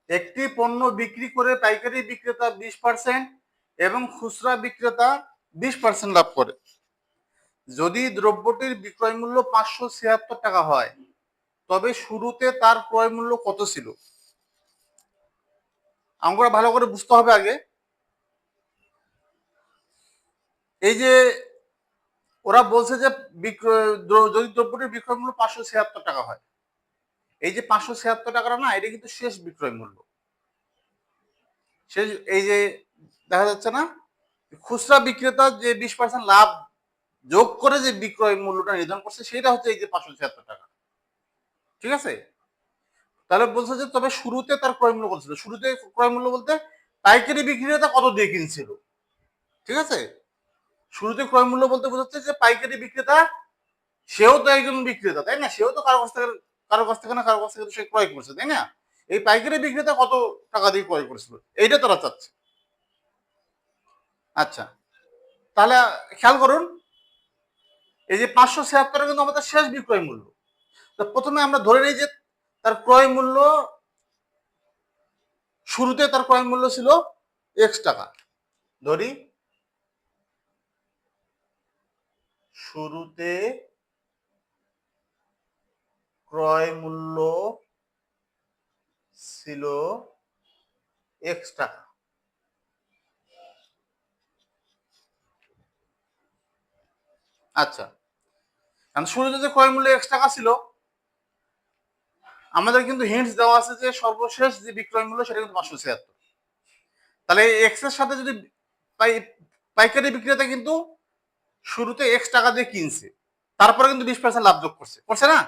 একটি পণ্য বিক্রি করে পাইকারি বিক্রেতা 20% এবং খুচরা বিক্রেতা 20% লাভ করে। যদি দ্রব্যটির বিক্রয় মূল্য 576 টাকা হয় তবে শুরুতে তার ক্রয় মূল্য কত ছিল? আমরা ভালো করে বুঝতে হবে আগে। এই যে ওরা বলছে যে যদি দ্রব্যটির বিক্রয় মূল্য 576 টাকা হয়, এই যে 576 টাকাটা না, এটা কিন্তু শেষ বিক্রয় মূল্য। শেষ, এই যে দেখা যাচ্ছে না, খুচরা বিক্রেতা যে 20% লাভ যোগ করে যে বিক্রয় মূল্যটা নির্ধারণ করছে সেটা হচ্ছে এই যে 576 টাকা। ঠিক আছে? তাহলে বলছে যে তবে শুরুতে তার ক্রয় মূল্য কত ছিল? শুরুতে ক্রয় মূল্য বলতে পাইকারি বিক্রেতা কত দিয়ে কিনছিল। ঠিক আছে? শুরুতে ক্রয় মূল্য বলতে বোঝাচ্ছে যে পাইকারি বিক্রেতা, সেও তো একজন বিক্রেতা, তাই না? সেও তো কারো কাছ থেকে না কারো কাছ থেকে সে ক্রয় করছে, তাই না? এই পাইকারি বিক্রেতা কত টাকা দিয়ে ক্রয় করেছিল এইটা তারা চাচ্ছে। আচ্ছা, তাহলে খেয়াল করুন, এই যে 576 কিন্তু আমাদের শেষ বিক্রয় মূল্য। তো প্রথমে আমরা ধরে নিই যে তার ক্রয় মূল্য, শুরুতে তার ক্রয় মূল্য ছিল এক্স টাকা। ধরি শুরুতে ক্রয় মূল্য ছিল এক্স টাকা। আচ্ছা, কারণ শুরুতে যে ক্রয় মূল্য এক্স টাকা ছিল, আমাদের কিন্তু হিন্টস দেওয়া আছে যে সর্বশেষ যে বিক্রয় মূল্য সেটা কিন্তু 576। তাহলে এক্স এর সাথে যদি পাইকারি বিক্রেতা কিন্তু শুরুতে এক্স টাকা দিয়ে কিনছে, তারপরে কিন্তু 20% লাভ যোগ করছে, করছে না?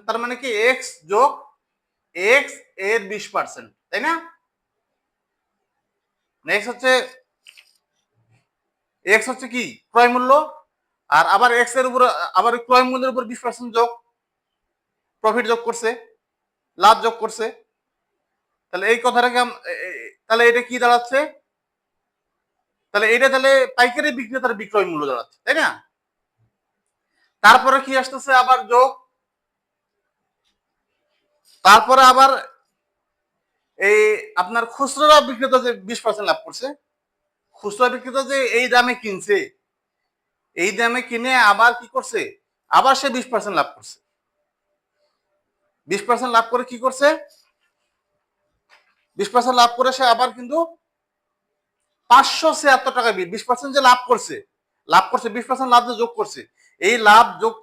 তার মানে কি এক্স যোগ এক্স এর 20%, তাই না? এক্স হচ্ছে কি ক্রয় মূল্য, আর আবার এক্স এর উপর আবার ক্রয় মূল্যের উপর 20% যোগ, প্রফিট যোগ করছে, লাভ যোগ করছে। তাহলে এই কথাটাকে তাহলে এটা কি দাঁড়াচ্ছে? তাহলে এটা তাহলে পাইকারি বিক্রেতার বিক্রয় মূল্য দাঁড়াচ্ছে, তাই না? তারপরে কি আসতেছে? আবার যোগ, তারপরে আবার এই আপনার খুচরা বিক্রেতা যে 20% লাভ করছে, খুচরা বিক্রেতা যে এই দামে কিনছে, এই দামে কিনে আবার কি করছে? আবার সে 20% লাভ করছে। 20% লাভ করে কি করছে? 20% লাভ করে সে আবার কিন্তু 576 টাকা 20% যে লাভ করছে, 20% লাভ যে যোগ করছে, এই লাভ যোগ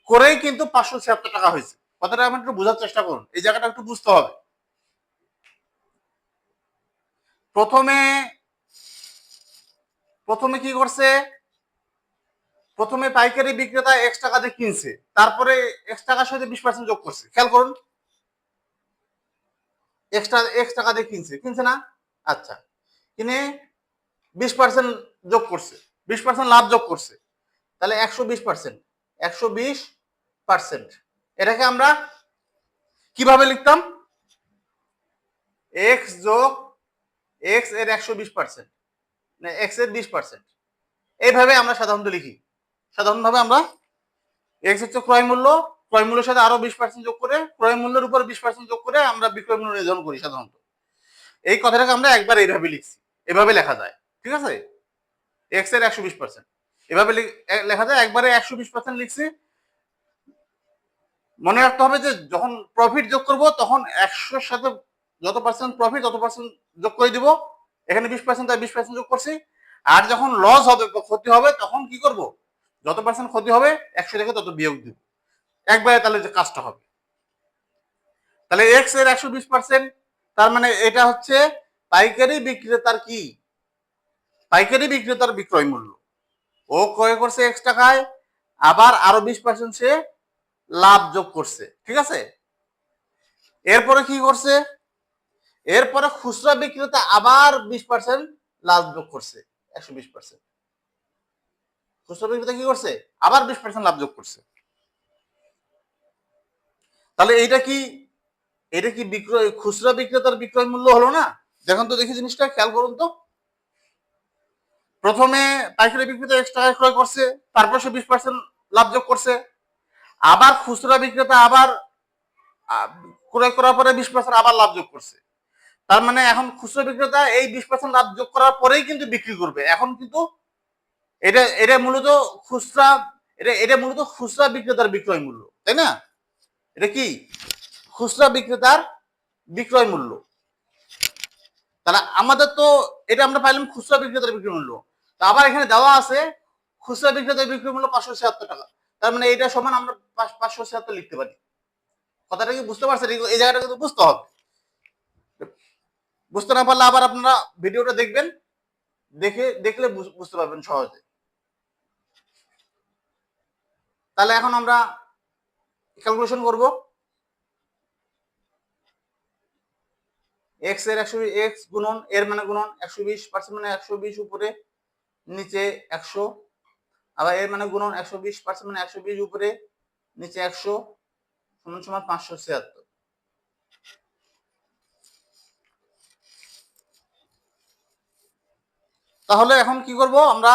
করেই কিন্তু 576 টাকা হয়েছে। কথাটা আমি একটু বোঝার চেষ্টা করুন, এই জায়গাটা একটু বুঝতে হবে। প্রথমে কি করছে? প্রথমে পাইকারি বিক্রেতা এক্স টাকা দিয়ে কিনছে, তারপরে এক্স টাকার সাথে 20% যোগ করছে। খেয়াল করুন, এক্স টাকা দিয়ে কিনছে না? আচ্ছা, কিনে 20% যোগ করছে, 20% লাভ যোগ করছে, তাহলে 120%, 120%। এটাকে আমরা কিভাবে লিখতাম? এক্স যোগ এক্স এর 120%, মানে এক্স এর 20%, এইভাবে আমরা সাধারণত লিখি। সাধারণভাবে আমরা এক্স হচ্ছে ক্রয় মূল্য, ক্রয় মূল্যের সাথে আরো 20% যোগ করে, ক্রয় মূল্যের উপর 20% যোগ করে আমরা বিক্রয় মূল্য নির্ধারণ করি সাধারণত। এই কথাটাকে আমরা একবার এইভাবে লিখছি, এভাবে লেখা যায়। ঠিক আছে? এক্স এর 120%, এভাবে লেখা যায়। একবারে 120% লিখছি। মনে রাখতে হবে যে যখন প্রফিট যোগ করব তখন 100-র সাথে যত পার্সেন্ট প্রফিট তত পার্সেন্ট যোগ করে দিব। এখানে 20% তাই 20% যোগ করছি। আর যখন লস হবে, ক্ষতি হবে, তখন কি করব? যত পার্সেন্ট ক্ষতি হবে 100 থেকে তত বিয়োগ দিব একবারে, তাহলে যে কাজটা হবে। তাহলে এক্স এর 120%, তার মানে এটা হচ্ছে পাইকারি বিক্রেতার কি? পাইকারি বিক্রেতার বিক্রয় মূল্য। ও ক্রয় করছে এক্স টাকায়, আবার আরো 20% সে লাভ যোগ করছে। ঠিক আছে? এরপরে কি করছে? এরপরে খুচরা বিক্রেতা আবার 20% লাভ যোগ করছে, 120%। খুচরা বিক্রেতা কি করছে? আবার 20% লাভ যোগ করছে। তাহলে এটা কি বিক্রয়, খুচরা বিক্রেতার বিক্রয় মূল্য হলো না? দেখুন তো, দেখি জিনিসটা খেয়াল করুন তো। প্রথমে পাইকারি বিক্রেতা এক্স টাকায় ক্রয় করছে, তারপর সে 20% লাভ যোগ করছে। আবার খুচরা বিক্রেতা আবার ক্রয় করার পরে 20% আবার লাভ যোগ করছে। তার মানে এখন খুচরা বিক্রেতা এই 20% লাভ যোগ করার পরেই কিন্তু বিক্রি করবে। এখন কিন্তু এটা মূলত খুচরা, এটা মূলত খুচরা বিক্রেতার বিক্রয় মূল্য, তাই না? এটা কি খুচরা বিক্রেতার বিক্রয় মূল্য। তাহলে আমাদের তো এটা আমরা পাইলাম খুচরা বিক্রেতার বিক্রয় মূল্য। তো আবার এখানে দেওয়া আছে খুচরা বিক্রেতার বিক্রয় মূল্য 576 টাকা। তার মানে এটা সমান আমরা 576 লিখতে পারি। কথাটা কি বুঝতে পারছেন? এই জায়গাটা কিন্তু বুঝতে হবে। বুঝতে না পারলে আবার আপনারা ভিডিওটা দেখবেন, দেখলে বুঝতে পারবেন সহজে। তাহলে এখন আমরা ক্যালকুলেশন করব। এক্স এর 120 এক্স গুণন এর মানে গুণন 120% মানে 120 উপরে নিচে 100, আবার এর মানে গুণন 120% মানে 120 উপরে নিচে 100 সমান সমান 576। তাহলে এখন কি করব আমরা?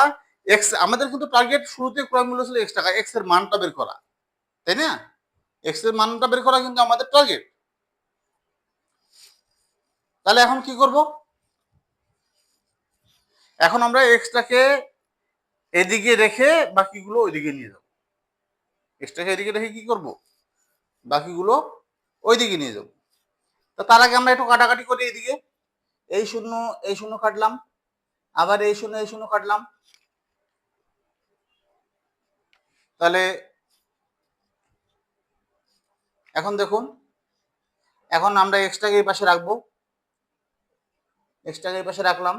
এক্স আমাদের কিন্তু টার্গেট শুরুতে ক্রয় মূল্য ছিল x টাকা, এক্স এর মানটা বের করা, তাই না? এক্স এর মানটা বের করা কিন্তু আমাদের টার্গেট। তাহলে এখন কি করব? এখন আমরা এক্সটাকে এদিকে রেখে বাকিগুলো ওইদিকে নিয়ে যাব। এক্সটাকে এদিকে রেখে কি করব? বাকিগুলো ওইদিকে নিয়ে যাব। তো তার আগে আমরা একটু কাটাকাটি করি। এদিকে এই শূন্য কাটলাম, আবার এই শূন্য কাটলাম। তাহলে এখন দেখুন, এখন আমরা এক্সটাকে এই পাশে রাখবো, এক্সটাকে এই পাশে রাখলাম।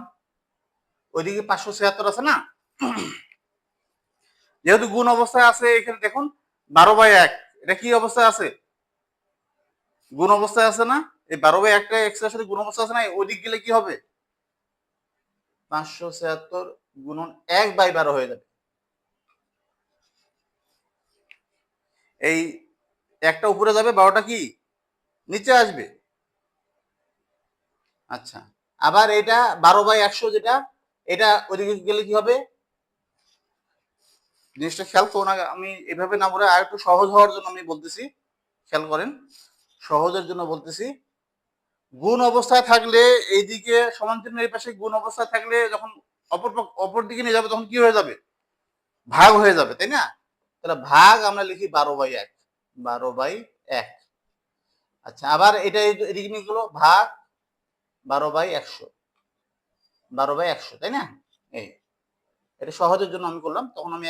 ওইদিকে 576 আছে না? যেহেতু গুণ অবস্থায় আছে, এখানে দেখুন 12/1, এটা কি অবস্থায় আছে? গুণ অবস্থায় আছে না? এই 12/1টা এক্স এর সাথে গুণ অবস্থায় আছে না? ওইদিক গেলে কি হবে? 576 গুণন 1/12 হয়ে যাবে। এই একটা উপরে যাবে, 12টা কি নিচে আসবে। আচ্ছা, আবার এটা 12/100 যেটা, এটা ওইদিকে গেলে কি হবে? জিনিসটা খেয়াল করুন। আমি এভাবে না বলে আর একটু সহজ হওয়ার জন্য আমি বলতেছি, খেয়াল করেন, সহজের জন্য বলতেছি। গুণ অবস্থায় থাকলে এইদিকে সমান চিহ্নের এই পাশে গুণ অবস্থায় থাকলে যখন অপর দিকে নিয়ে যাবে তখন কি হয়ে যাবে? ভাগ হয়ে যাবে, তাই না? তাহলে ভাগ আমরা লিখি 12/1, 12/1। আচ্ছা, আবার এটা এদিকে নিয়ে গেল ভাগ 12/100, 12/100, তাই না? এই এটা সহজের জন্য আমি করলাম, তখন আমি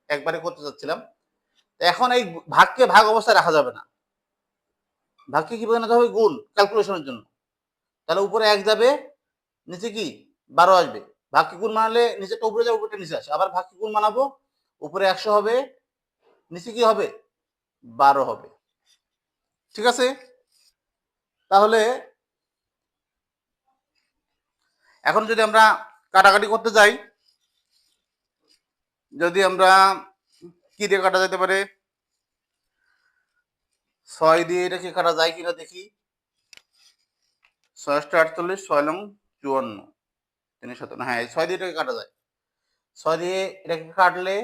একবারে করতে চাচ্ছিলাম। এখন এই ভাগকে ভাগ অবস্থায় রাখা যাবে না, ভাগকে কি বানাতে হবে? গুণ, ক্যালকুলেশনের জন্য। তাহলে উপরে 1 যাবে, নিচে কি 12 আসবে। ভাগকে গুণ বানালে নিচেটা উপরে যাবে, উপরটা নিচে আসে। আবার ভাগকে গুণ বানাবো, উপরে 100 হবে, নিচে কি হবে? 12 হবে। ঠিক আছে? তাহলে এখন যদি আমরা কাটাকাটি করতে যাই, যদি আমরা কি দিয়ে কাটা যেতে পারে? 6 দিয়ে এটাকে কাটা যায় কিনা দেখি। 6 48, 6 লং 54, 3 17। হ্যাঁ, 6 দিয়ে এটাকে কাটা যায়। 6 দিয়ে এটাকে কাটলে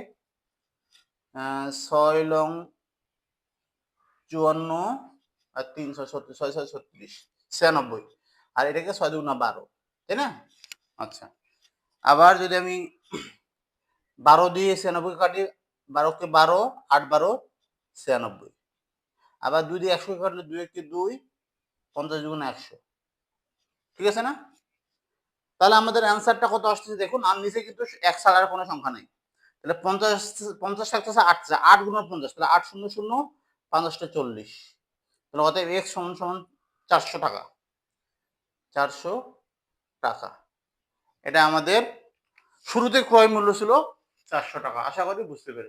6 লং 54 আর 3 6 36, 6 6 36, 96। আর এটাকে 6 2 12, তাই না? আচ্ছা, আবার যদি আমি 12 দিয়ে 96 কাটি, 12 কে 12, 8 12, 96। আবার 2 দিয়ে 100 কাটলে 2 1 2, 50 2 100। ঠিক আছে না? তাহলে আমাদের অ্যান্সারটা কত আসছে দেখুন। আর নিচে কিন্তু 1 ছাড়া আর কোনো সংখ্যা নেই। তাহলে 50 থাকতেছে 8, 8 গুণ 50, তাহলে 8 0 0, 50 40। তাহলে অতএব x সমান সমান 400 টাকা। 400 টাকা, এটা আমাদের শুরুতে ক্রয় মূল্য ছিল 400 টাকা। আশা করি বুঝতে পেরেছেন।